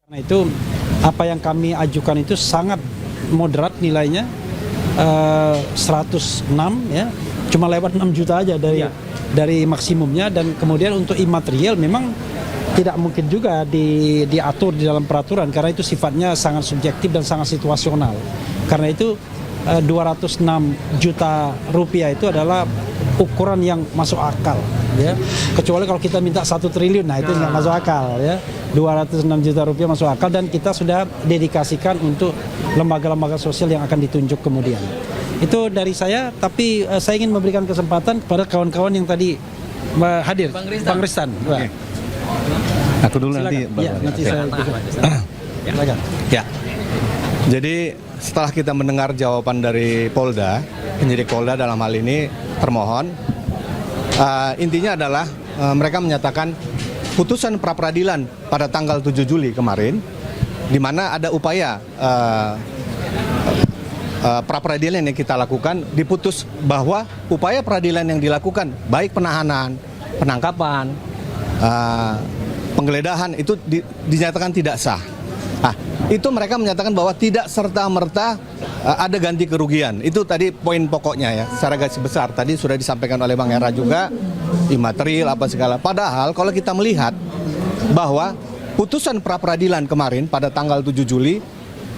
Karena itu apa yang kami ajukan itu sangat moderat nilainya, 106 ya, cuma lewat 6 juta aja dari maksimumnya. Dan kemudian untuk imaterial memang tidak mungkin juga diatur di dalam peraturan karena itu sifatnya sangat subjektif dan sangat situasional. Karena itu 206 juta rupiah itu adalah ukuran yang masuk akal ya. Kecuali kalau kita minta 1 triliun, nah itu nggak masuk akal ya. 206 juta rupiah masuk akal dan kita sudah dedikasikan untuk lembaga-lembaga sosial yang akan ditunjuk kemudian. Itu dari saya, tapi saya ingin memberikan kesempatan kepada kawan-kawan yang tadi hadir. Bang Ristan. Okay. Aku dulu nanti. Ya, nanti saya silakan. Ya. Jadi setelah kita mendengar jawaban dari Polda, penyidik Polda dalam hal ini termohon, intinya adalah mereka menyatakan putusan pra-peradilan pada tanggal 7 Juli kemarin, di mana ada upaya pra-peradilan yang kita lakukan, diputus bahwa upaya peradilan yang dilakukan, baik penahanan, penangkapan, penggeledahan, itu dinyatakan tidak sah. Nah, itu mereka menyatakan bahwa tidak serta-merta ada ganti kerugian. Itu tadi poin pokoknya ya, secara garis besar. Tadi sudah disampaikan oleh Bang Era juga, imaterial apa segala. Padahal kalau kita melihat bahwa putusan pra-peradilan kemarin pada tanggal 7 Juli,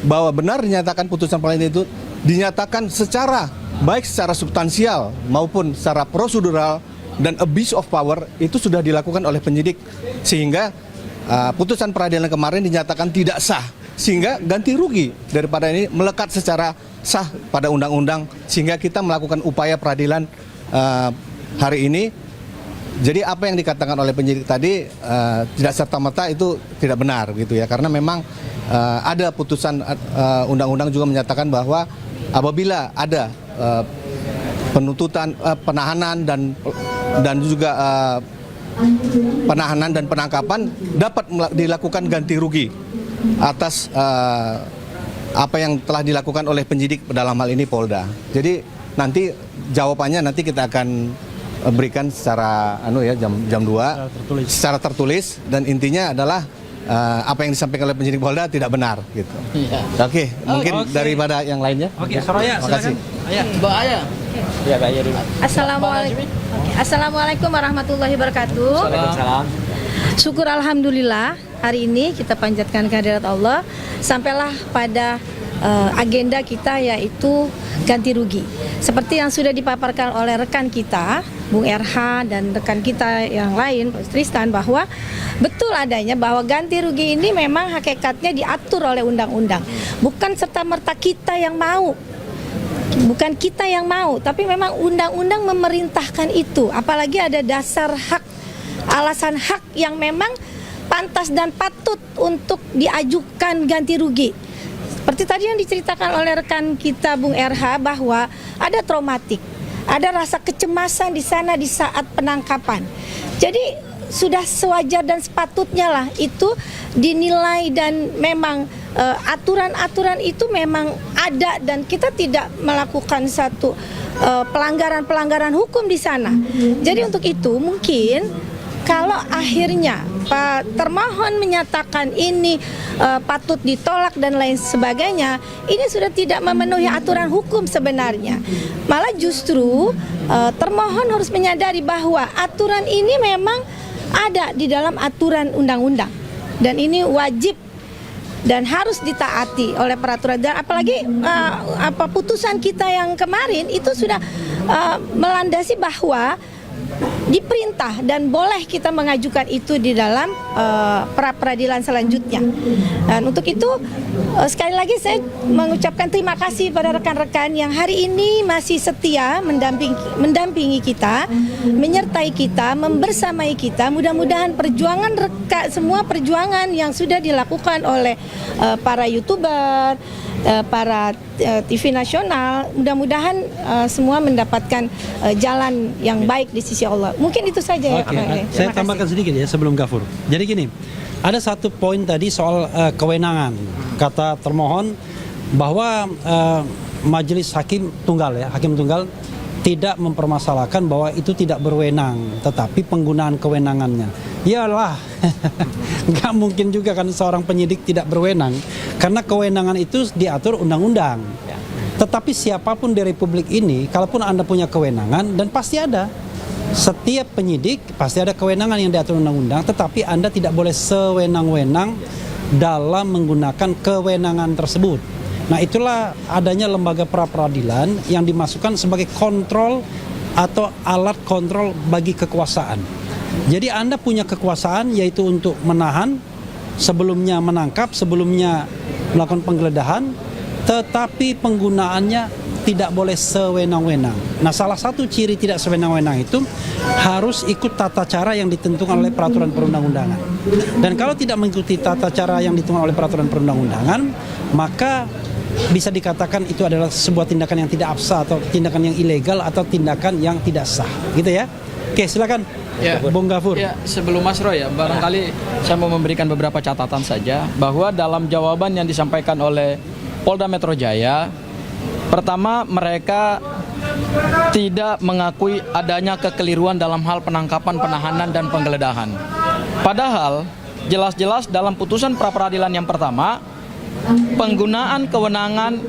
bahwa benar dinyatakan putusan peradilan itu dinyatakan secara, baik secara substansial maupun secara prosedural dan abuse of power itu sudah dilakukan oleh penyidik. Sehingga putusan peradilan kemarin dinyatakan tidak sah, sehingga ganti rugi daripada ini melekat secara sah pada undang-undang, sehingga kita melakukan upaya peradilan hari ini. Jadi apa yang dikatakan oleh penyidik tadi tidak serta-merta itu tidak benar gitu ya, karena memang ada putusan undang-undang juga menyatakan bahwa apabila ada penuntutan, penahanan dan juga penahanan dan penangkapan dapat dilakukan ganti rugi atas apa yang telah dilakukan oleh penyidik dalam hal ini Polda. Jadi nanti jawabannya nanti kita akan berikan secara jam 2 secara tertulis, dan intinya adalah apa yang disampaikan oleh penyidik Polda tidak benar gitu. Iya. Oke, mungkin daripada yang lainnya. Oke, Soraya, silakan. Mbak Aya. Ya, Mbak Aya dulu. Assalamualaikum warahmatullahi wabarakatuh. Waalaikumsalam. Syukur alhamdulillah hari ini kita panjatkan kehadirat Allah sampailah pada agenda kita, yaitu ganti rugi. Seperti yang sudah dipaparkan oleh rekan kita Bung RH dan rekan kita yang lain Pak Tristan, bahwa betul adanya bahwa ganti rugi ini memang hakikatnya diatur oleh undang-undang. Bukan serta-merta kita yang mau. Bukan kita yang mau, tapi memang undang-undang memerintahkan itu. Apalagi ada dasar hak, alasan hak yang memang pantas dan patut untuk diajukan ganti rugi. Seperti tadi yang diceritakan oleh rekan kita Bung RH, bahwa ada traumatik, ada rasa kecemasan di sana di saat penangkapan. Jadi sudah sewajar dan sepatutnya lah itu dinilai, dan memang aturan-aturan itu memang ada, dan kita tidak melakukan satu pelanggaran-pelanggaran hukum di sana. Jadi untuk itu mungkin kalau akhirnya Pak termohon menyatakan ini patut ditolak dan lain sebagainya, ini sudah tidak memenuhi aturan hukum sebenarnya. Malah justru termohon harus menyadari bahwa aturan ini memang ada di dalam aturan undang-undang, dan ini wajib dan harus ditaati oleh peraturan. Dan apalagi putusan kita yang kemarin itu sudah melandasi bahwa diperintah dan boleh kita mengajukan itu di dalam pra-peradilan selanjutnya. Dan untuk itu sekali lagi saya mengucapkan terima kasih pada rekan-rekan yang hari ini masih setia mendampingi kita, menyertai kita, membersamai kita. Mudah-mudahan perjuangan semua perjuangan yang sudah dilakukan oleh para YouTuber, para TV nasional, mudah-mudahan semua mendapatkan jalan yang baik di sisi Allah. Mungkin itu saja ya. Saya tambahkan sedikit ya sebelum Gafur. Jadi gini, ada satu poin tadi soal kewenangan. Kata termohon bahwa majelis hakim tunggal tidak mempermasalahkan bahwa itu tidak berwenang, tetapi penggunaan kewenangannya. Iyalah, nggak mungkin juga kan seorang penyidik tidak berwenang, karena kewenangan itu diatur undang-undang. Tetapi siapapun di Republik ini, kalaupun Anda punya kewenangan, dan pasti ada, setiap penyidik pasti ada kewenangan yang diatur undang-undang, tetapi Anda tidak boleh sewenang-wenang dalam menggunakan kewenangan tersebut. Nah, itulah adanya lembaga pra-peradilan yang dimasukkan sebagai kontrol atau alat kontrol bagi kekuasaan. Jadi Anda punya kekuasaan yaitu untuk menahan, sebelumnya menangkap, sebelumnya melakukan penggeledahan, tetapi penggunaannya tidak boleh sewenang-wenang. Nah, salah satu ciri tidak sewenang-wenang itu harus ikut tata cara yang ditentukan oleh peraturan perundang-undangan. Dan kalau tidak mengikuti tata cara yang ditentukan oleh peraturan perundang-undangan, maka bisa dikatakan itu adalah sebuah tindakan yang tidak absah atau tindakan yang ilegal atau tindakan yang tidak sah, gitu ya. Oke, silakan. Ya, Bung Gafur. Ya, sebelum Mas Roy ya, barangkali saya mau memberikan beberapa catatan saja bahwa dalam jawaban yang disampaikan oleh Polda Metro Jaya, pertama mereka tidak mengakui adanya kekeliruan dalam hal penangkapan, penahanan, dan penggeledahan. Padahal jelas-jelas dalam putusan pra-peradilan yang pertama, penggunaan kewenangan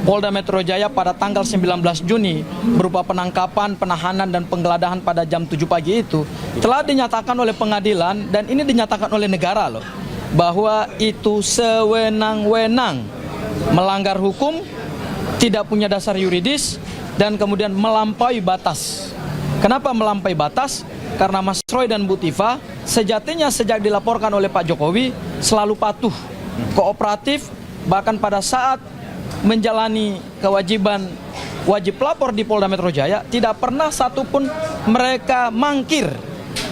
Polda Metro Jaya pada tanggal 19 Juni berupa penangkapan, penahanan, dan penggeledahan pada jam 7 pagi itu telah dinyatakan oleh pengadilan, dan ini dinyatakan oleh negara loh, bahwa itu sewenang-wenang, melanggar hukum, tidak punya dasar yuridis, dan kemudian melampaui batas. Kenapa melampaui batas? Karena Mas Roy dan Bu Tifa sejatinya sejak dilaporkan oleh Pak Jokowi selalu patuh, kooperatif, bahkan pada saat menjalani kewajiban wajib lapor di Polda Metro Jaya tidak pernah satupun mereka mangkir,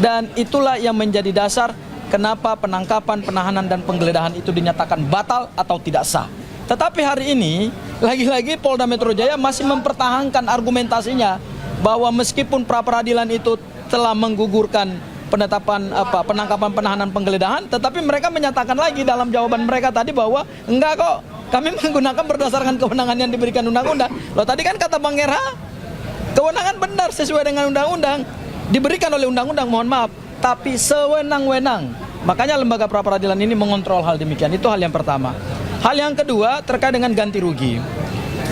dan itulah yang menjadi dasar kenapa penangkapan, penahanan, dan penggeledahan itu dinyatakan batal atau tidak sah. Tetapi hari ini lagi-lagi Polda Metro Jaya masih mempertahankan argumentasinya bahwa meskipun pra-peradilan itu telah menggugurkan penangkapan, penahanan, penggeledahan, tetapi mereka menyatakan lagi dalam jawaban mereka tadi bahwa enggak kok, kami menggunakan berdasarkan kewenangan yang diberikan undang-undang. Loh, tadi kan kata Bang Era, kewenangan benar sesuai dengan undang-undang, diberikan oleh undang-undang, mohon maaf, tapi sewenang-wenang. Makanya lembaga pra-peradilan ini mengontrol hal demikian. Itu hal yang pertama. Hal yang kedua terkait dengan ganti rugi.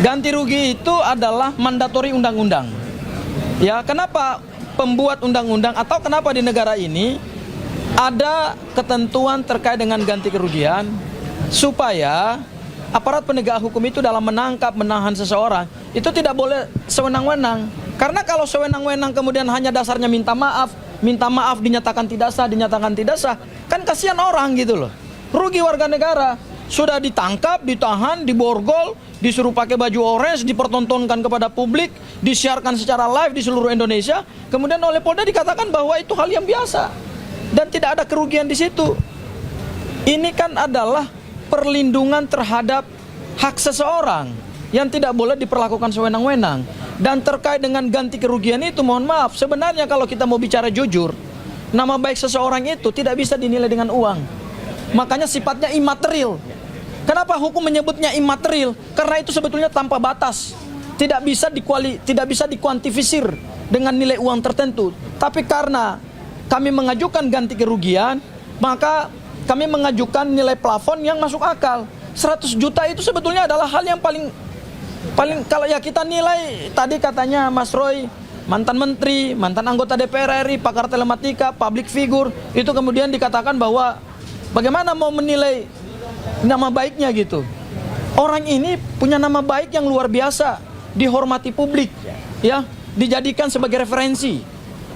Ganti rugi itu adalah mandatori undang-undang. Ya, kenapa pembuat undang-undang atau kenapa di negara ini ada ketentuan terkait dengan ganti kerugian supaya aparat penegak hukum itu dalam menangkap, menahan seseorang itu tidak boleh sewenang-wenang. Karena kalau sewenang-wenang kemudian hanya dasarnya minta maaf dinyatakan tidak sah, kan kasihan orang gitu loh. Rugi warga negara. Sudah ditangkap, ditahan, diborgol, disuruh pakai baju orange, dipertontonkan kepada publik, disiarkan secara live di seluruh Indonesia. Kemudian oleh Polda dikatakan bahwa itu hal yang biasa dan tidak ada kerugian di situ. Ini kan adalah perlindungan terhadap hak seseorang yang tidak boleh diperlakukan sewenang-wenang. Dan terkait dengan ganti kerugian itu, mohon maaf, sebenarnya kalau kita mau bicara jujur, nama baik seseorang itu tidak bisa dinilai dengan uang. Makanya sifatnya imaterial. Kenapa hukum menyebutnya imaterial? Karena itu sebetulnya tanpa batas, tidak bisa dikuantifisir dengan nilai uang tertentu. Tapi karena kami mengajukan ganti kerugian, maka kami mengajukan nilai plafon yang masuk akal. 100 juta itu sebetulnya adalah hal yang paling kalau ya kita nilai, tadi katanya Mas Roy, mantan menteri, mantan anggota DPR RI, pakar telematika, public figure, itu kemudian dikatakan bahwa bagaimana mau menilai nama baiknya gitu. Orang ini punya nama baik yang luar biasa, dihormati publik, ya, dijadikan sebagai referensi,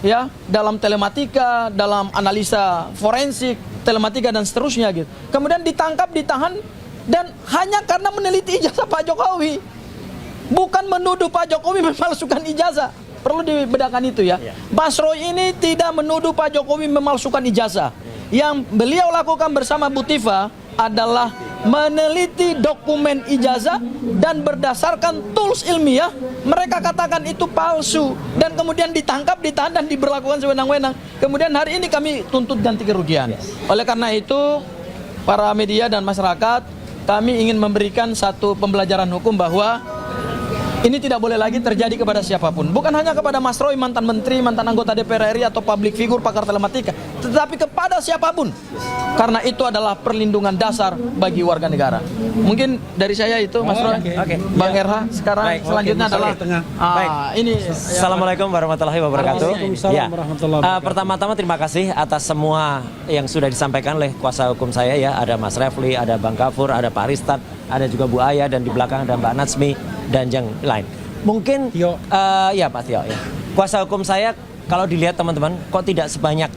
ya, dalam telematika, dalam analisa forensik, telematika dan seterusnya gitu. Kemudian ditangkap, ditahan, dan hanya karena meneliti ijazah Pak Jokowi. Bukan menuduh Pak Jokowi memalsukan ijazah. Perlu dibedakan itu ya. Mas Roy ini tidak menuduh Pak Jokowi memalsukan ijazah. Yang beliau lakukan bersama Bu Tifa adalah meneliti dokumen ijazah dan berdasarkan tools ilmiah mereka katakan itu palsu dan kemudian ditangkap, ditahan dan diberlakukan sewenang-wenang. Kemudian hari ini kami tuntut ganti kerugian. Oleh karena itu para media dan masyarakat, kami ingin memberikan satu pembelajaran hukum bahwa Ini tidak boleh lagi terjadi kepada siapapun. Bukan hanya kepada Mas Roy, mantan menteri, mantan anggota DPR RI atau public figure pakar telematika, tetapi kepada siapapun. Karena itu adalah perlindungan dasar bagi warga negara. Mungkin dari saya itu, Mas Roy. Oke. Bang Erha, sekarang Baik. selanjutnya adalah Baik. ini. Assalamualaikum warahmatullahi wabarakatuh. Waalaikumsalam warahmatullahi wabarakatuh. Pertama-tama terima kasih atas semua yang sudah disampaikan oleh kuasa hukum saya ya. Ada Mas Refli, ada Bang Gafur, ada Pak Aristan, ada juga Bu Aya, dan di belakang ada Mbak Natsmi dan yang lain. Mungkin Tio. Ya Pak Tio ya. Kuasa hukum saya kalau dilihat teman-teman kok tidak sebanyak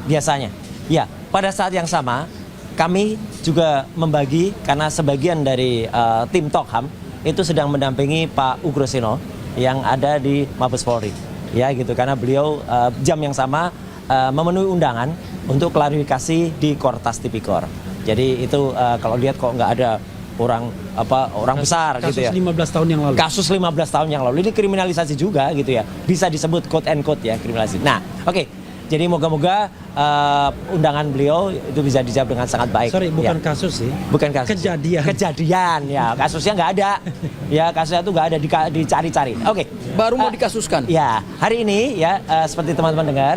biasanya. Ya, pada saat yang sama kami juga membagi karena sebagian dari tim Tokham itu sedang mendampingi Pak Ugroseno yang ada di Mabes Polri. Ya gitu, karena beliau jam yang sama memenuhi undangan untuk klarifikasi di Kortas Tipikor. Jadi itu kalau lihat kok nggak ada orang besar Kasus gitu ya. 15 tahun yang lalu. Kasus 15 tahun yang lalu. Ini kriminalisasi juga gitu ya. Bisa disebut quote and quote ya kriminalisasi. Nah, oke. Jadi moga-moga undangan beliau itu bisa dijawab dengan sangat baik. Sorry, bukan ya. kasus sih. Bukan kasus. Kejadian ya. Kasusnya nggak ada. Ya, kasusnya itu nggak ada, dicari-cari. Oke. Baru mau dikasuskan. Ya, hari ini ya seperti teman-teman dengar,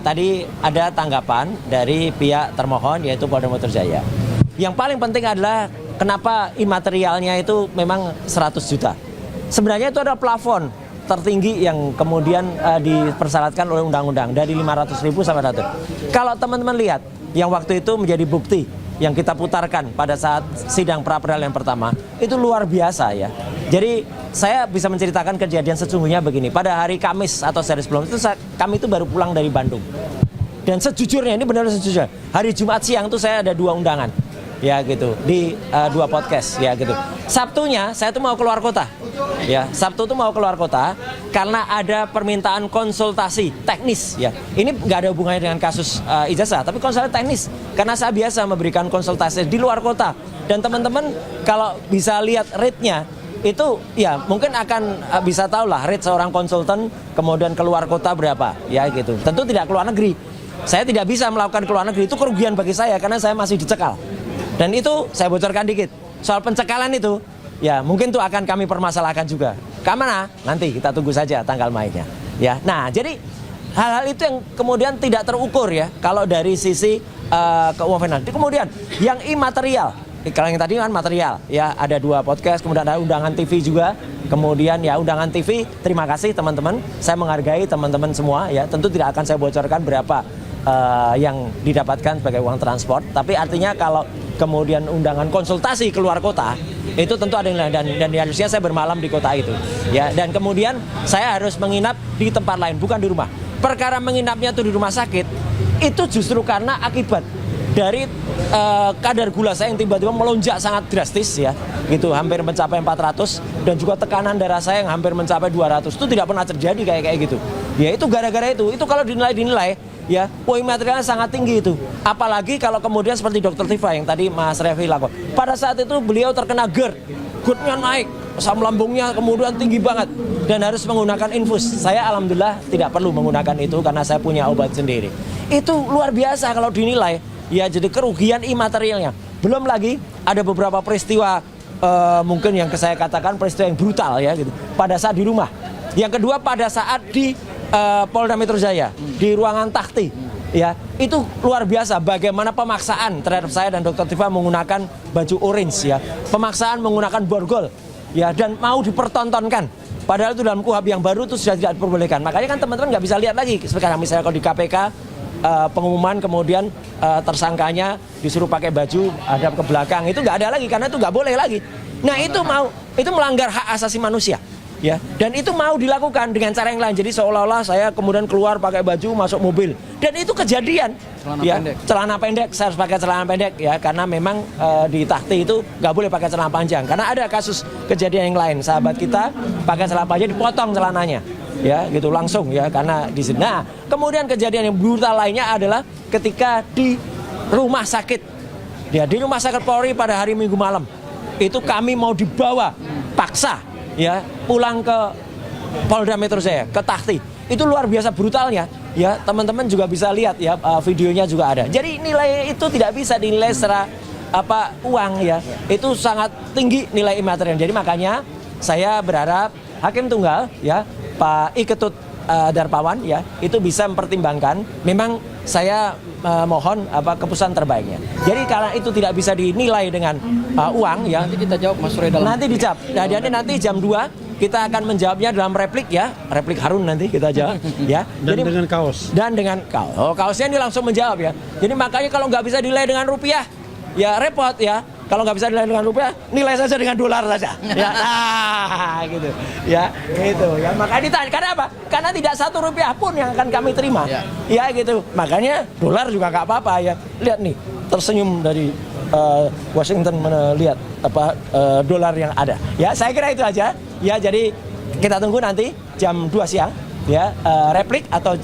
tadi ada tanggapan dari pihak termohon yaitu Polda Metro Jaya. Yang paling penting adalah kenapa imaterialnya itu memang 100 juta. Sebenarnya itu ada plafon tertinggi yang kemudian dipersyaratkan oleh undang-undang dari 500.000 sampai 100. Kalau teman-teman lihat yang waktu itu menjadi bukti yang kita putarkan pada saat sidang pra-peradilan yang pertama itu luar biasa ya. Jadi saya bisa menceritakan kejadian sesungguhnya begini. Pada hari Kamis atau sehari sebelum itu kami itu baru pulang dari Bandung. Dan sejujurnya ini benar sejujurnya hari Jumat siang itu saya ada 2 undangan. Ya gitu, di 2 podcast ya gitu. Sabtunya saya tuh mau keluar kota. Ya, Sabtu tuh mau keluar kota karena ada permintaan konsultasi teknis ya. Ini nggak ada hubungannya dengan kasus ijazah, tapi konsultasi teknis. Karena saya biasa memberikan konsultasi di luar kota. Dan teman-teman kalau bisa lihat rate-nya itu ya mungkin akan bisa tahu lah rate seorang konsultan kemudian keluar kota berapa ya gitu. Tentu tidak keluar negeri. Saya tidak bisa melakukan keluar negeri, itu kerugian bagi saya karena saya masih dicekal. Dan itu saya bocorkan dikit. Soal pencekalan itu, ya mungkin tuh akan kami permasalahkan juga. Kemana? Nanti kita tunggu saja tanggal mainnya. Ya, nah jadi hal-hal itu yang kemudian tidak terukur ya. Kalau dari sisi keuangan. Kemudian yang imaterial. Kalau yang tadi kan material, ya ada 2 podcast, kemudian ada undangan TV juga. Kemudian ya undangan TV, terima kasih teman-teman. Saya menghargai teman-teman semua ya. Tentu tidak akan saya bocorkan berapa yang didapatkan sebagai uang transport. Tapi artinya kalau kemudian undangan konsultasi keluar kota itu tentu ada nilai dan harusnya saya bermalam di kota itu ya, dan kemudian saya harus menginap di tempat lain bukan di rumah. Perkara menginapnya itu di rumah sakit itu justru karena akibat dari kadar gula saya yang tiba-tiba melonjak sangat drastis ya gitu, hampir mencapai 400, dan juga tekanan darah saya yang hampir mencapai 200. Itu tidak pernah terjadi kayak gitu ya. Itu gara-gara itu kalau dinilai ya, poin materialnya sangat tinggi itu. Apalagi kalau kemudian seperti Dr. Tifa yang tadi Mas Refli lakukan. Pada saat itu beliau terkena GERD-nya naik, asam lambungnya kemudian tinggi banget dan harus menggunakan infus. Saya alhamdulillah tidak perlu menggunakan itu karena saya punya obat sendiri. Itu luar biasa kalau dinilai ya, jadi kerugian imaterialnya. Belum lagi ada beberapa peristiwa mungkin yang saya katakan peristiwa yang brutal ya gitu. Pada saat di rumah. Yang kedua pada saat di Polda Metro Jaya di ruangan takhti ya, itu luar biasa bagaimana pemaksaan terhadap saya dan Dr. Tifa menggunakan baju orange ya, pemaksaan menggunakan borgol ya, dan mau dipertontonkan padahal itu dalam KUHP yang baru itu sudah tidak diperbolehkan. Makanya kan teman-teman nggak bisa lihat lagi sekarang misalnya kalau di KPK pengumuman kemudian tersangkanya disuruh pakai baju hadap ke belakang, itu nggak ada lagi karena itu nggak boleh lagi. Nah itu melanggar hak asasi manusia. Ya, dan itu mau dilakukan dengan cara yang lain. Jadi seolah-olah saya kemudian keluar pakai baju masuk mobil. Dan itu kejadian. Celana pendek, saya harus pakai celana pendek ya, karena memang di takhti itu nggak boleh pakai celana panjang. Karena ada kasus kejadian yang lain, sahabat kita pakai celana panjang dipotong celananya. Ya, gitu langsung ya, karena di sini. Nah, kemudian kejadian yang brutal lainnya adalah ketika di rumah sakit. Ya, di rumah sakit Polri pada hari Minggu malam. Itu kami mau dibawa paksa ya pulang ke Polda Metro Jaya, ke takhti. Itu luar biasa brutalnya ya, teman-teman juga bisa lihat ya, videonya juga ada. Jadi nilai itu tidak bisa dinilai secara uang ya, itu sangat tinggi nilai imaterial. Jadi makanya saya berharap hakim tunggal ya Pak Iketut Darpawan ya itu bisa mempertimbangkan. Memang saya mohon keputusan terbaiknya. Jadi karena itu tidak bisa dinilai dengan uang ya. Nanti kita jawab Mas Roy dalam. Nanti dijawab. Nah, jadi nanti jam 2 kita akan menjawabnya dalam replik ya. Replik Harun nanti kita jawab ya. Dan Jadi, dengan kaos. dan dengan kaos. Oh, kaosnya ini langsung menjawab ya. Jadi makanya kalau nggak bisa dinilai dengan rupiah ya repot ya. Kalau nggak bisa nilai dengan rupiah, nilai saja dengan dolar saja. Ya, nah, gitu. Ya, gitu. Ya, makanya ditanya, karena apa? Karena tidak satu rupiah pun yang akan kami terima. Ya, gitu. Makanya dolar juga nggak apa-apa ya. Lihat nih, tersenyum dari Washington melihat dolar yang ada. Ya, saya kira itu aja. Ya, jadi kita tunggu nanti jam 2 siang. Ya, replik atau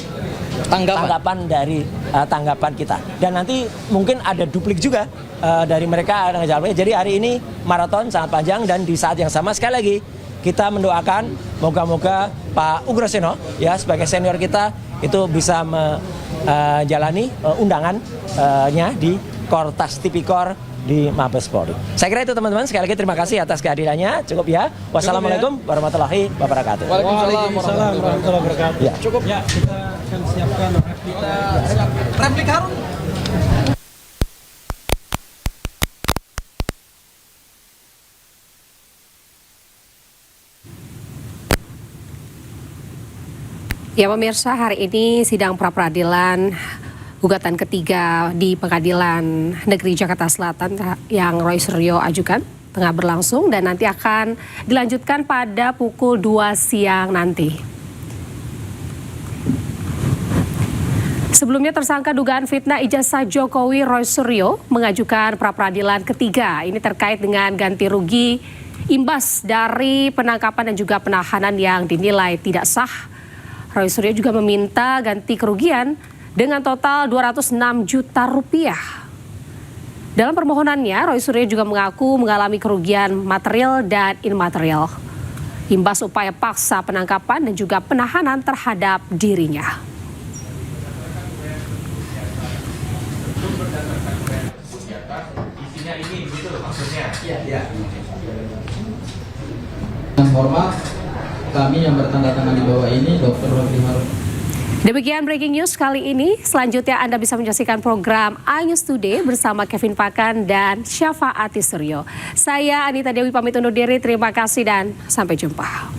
tanggapan dari tanggapan kita. Dan nanti mungkin ada duplik juga dari mereka ada ngejawabnya. Jadi hari ini maraton sangat panjang dan di saat yang sama sekali lagi kita mendoakan moga-moga Pak Ugroseno ya sebagai senior kita itu bisa menjalani undangannya di Kortas Tipikor di Mabes Polri. Saya kira itu teman-teman, sekali lagi terima kasih atas kehadirannya. Cukup ya. Wassalamualaikum warahmatullahi wabarakatuh. Waalaikumsalam warahmatullahi wabarakatuh. Ya. Cukup. Ya, kita akan siapkan Replik Harun. Ya pemirsa, hari ini sidang pra-peradilan gugatan ketiga di Pengadilan Negeri Jakarta Selatan yang Roy Suryo ajukan tengah berlangsung dan nanti akan dilanjutkan pada pukul 2 siang nanti. Sebelumnya tersangka dugaan fitnah ijazah Jokowi Roy Suryo mengajukan pra-peradilan ketiga. Ini terkait dengan ganti rugi imbas dari penangkapan dan juga penahanan yang dinilai tidak sah. Roy Suryo juga meminta ganti kerugian dengan total 206 juta rupiah. Dalam permohonannya, Roy Suryo juga mengaku mengalami kerugian material dan imaterial imbas upaya paksa penangkapan dan juga penahanan terhadap dirinya. Isinya ini begitu maksudnya. Iya. Dengan hormat kami yang bertanda tangan di bawah ini Dr. Roy Harun. Demikian breaking news kali ini. Selanjutnya Anda bisa menyaksikan program iNews Today bersama Kevin Pakan dan Syafaati Suryo. Saya Anita Dewi pamit undur diri. Terima kasih dan sampai jumpa.